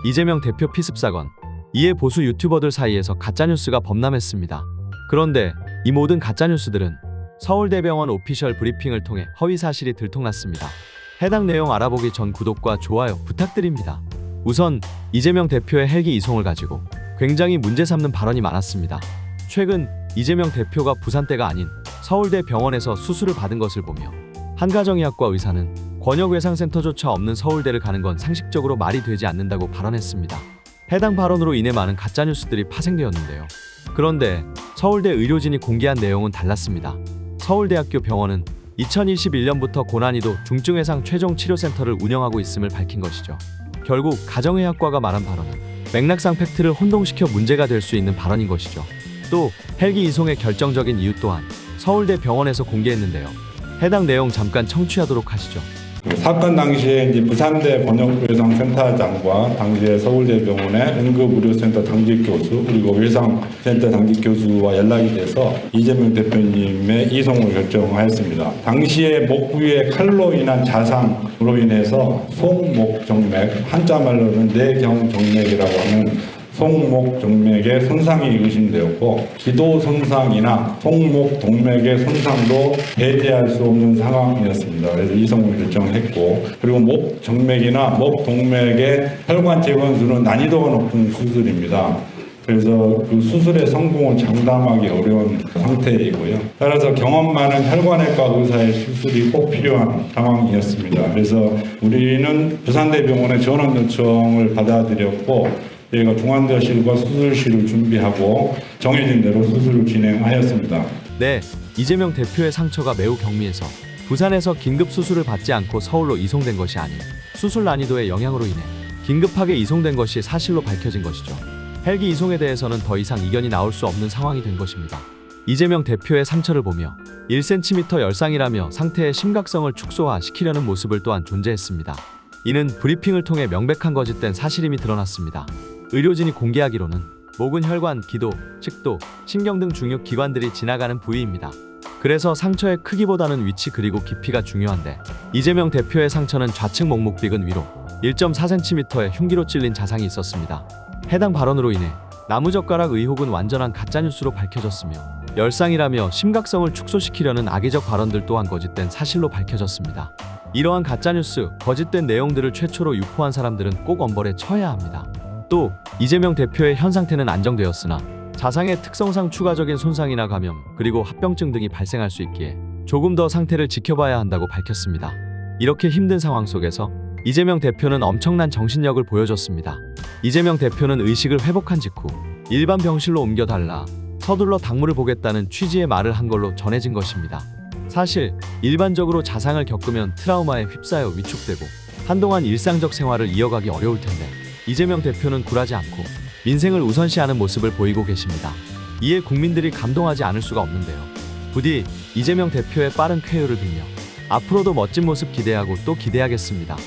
이재명 대표 피습 사건. 이에 보수 유튜버들 사이에서 가짜뉴스가 범람했습니다. 그런데 이 모든 가짜뉴스들은 서울대병원 오피셜 브리핑을 통해 허위 사실이 들통났습니다. 해당 내용 알아보기 전 구독과 좋아요 부탁드립니다. 우선 이재명 대표의 헬기 이송을 가지고 굉장히 문제 삼는 발언이 많았습니다. 최근 이재명 대표가 부산대가 아닌 서울대 병원에서 수술을 받은 것을 보며 한가정의학과 의사는 권역외상센터조차 없는 서울대를 가는 건 상식적으로 말이 되지 않는다고 발언했습니다. 해당 발언으로 인해 많은 가짜뉴스들이 파생되었는데요. 그런데 서울대 의료진이 공개한 내용은 달랐습니다. 서울대학교 병원은 2021년부터 고난이도 중증외상 최종 치료센터를 운영하고 있음을 밝힌 것이죠. 결국 가정의학과가 말한 발언은 맥락상 팩트를 혼동시켜 문제가 될 수 있는 발언인 것이죠. 또 헬기 이송의 결정적인 이유 또한 서울대 병원에서 공개했는데요. 해당 내용 잠깐 청취하도록 하시죠. 사건 당시에 이제 부산대 권역외상센터장과 당시에 서울대병원의 응급의료센터 당직 교수 그리고 외상센터 당직 교수와 연락이 돼서 이재명 대표님의 이송을 결정하였습니다. 당시에 목 부위에 칼로 인한 자상으로 인해서 송목 정맥, 한자 말로는 뇌경 정맥이라고 하는 송목 정맥의 손상이 의심되었고 기도 손상이나 송목 동맥의 손상도 배제할 수 없는 상황이었습니다. 그래서 이송을 결정했고 그리고 목 정맥이나 목 동맥의 혈관 재건수는 난이도가 높은 수술입니다. 그래서 그 수술의 성공은 장담하기 어려운 상태이고요. 따라서 경험 많은 혈관외과 의사의 수술이 꼭 필요한 상황이었습니다. 그래서 우리는 부산대병원의 전원 요청을 받아들였고 저희가 중환자실과 수술실을 준비하고 정해진 대로 수술을 진행하였습니다. 네, 이재명 대표의 상처가 매우 경미해서 부산에서 긴급 수술을 받지 않고 서울로 이송된 것이 아닌 수술 난이도의 영향으로 인해 긴급하게 이송된 것이 사실로 밝혀진 것이죠. 헬기 이송에 대해서는 더 이상 이견이 나올 수 없는 상황이 된 것입니다. 이재명 대표의 상처를 보며 1cm 열상이라며 상태의 심각성을 축소화시키려는 모습을 또한 존재했습니다. 이는 브리핑을 통해 명백한 거짓된 사실임이 드러났습니다. 의료진이 공개하기로는 목은 혈관, 기도, 측도, 신경 등 중요 기관들이 지나가는 부위입니다. 그래서 상처의 크기보다는 위치 그리고 깊이가 중요한데 이재명 대표의 상처는 좌측 목목비근 위로 1.4cm의 흉기로 찔린 자상이 있었습니다. 해당 발언으로 인해 나무젓가락 의혹은 완전한 가짜뉴스로 밝혀졌으며 열상이라며 심각성을 축소시키려는 악의적 발언들 또한 거짓된 사실로 밝혀졌습니다. 이러한 가짜뉴스, 거짓된 내용들을 최초로 유포한 사람들은 꼭 엄벌에 처해야 합니다. 또 이재명 대표의 현 상태는 안정되었으나 자상의 특성상 추가적인 손상이나 감염 그리고 합병증 등이 발생할 수 있기에 조금 더 상태를 지켜봐야 한다고 밝혔습니다. 이렇게 힘든 상황 속에서 이재명 대표는 엄청난 정신력을 보여줬습니다. 이재명 대표는 의식을 회복한 직후 일반 병실로 옮겨달라, 서둘러 당무를 보겠다는 취지의 말을 한 걸로 전해진 것입니다. 사실 일반적으로 자상을 겪으면 트라우마에 휩싸여 위축되고 한동안 일상적 생활을 이어가기 어려울 텐데 이재명 대표는 굴하지 않고 민생을 우선시하는 모습을 보이고 계십니다. 이에 국민들이 감동하지 않을 수가 없는데요. 부디 이재명 대표의 빠른 쾌유를 빌며 앞으로도 멋진 모습 기대하고 또 기대하겠습니다.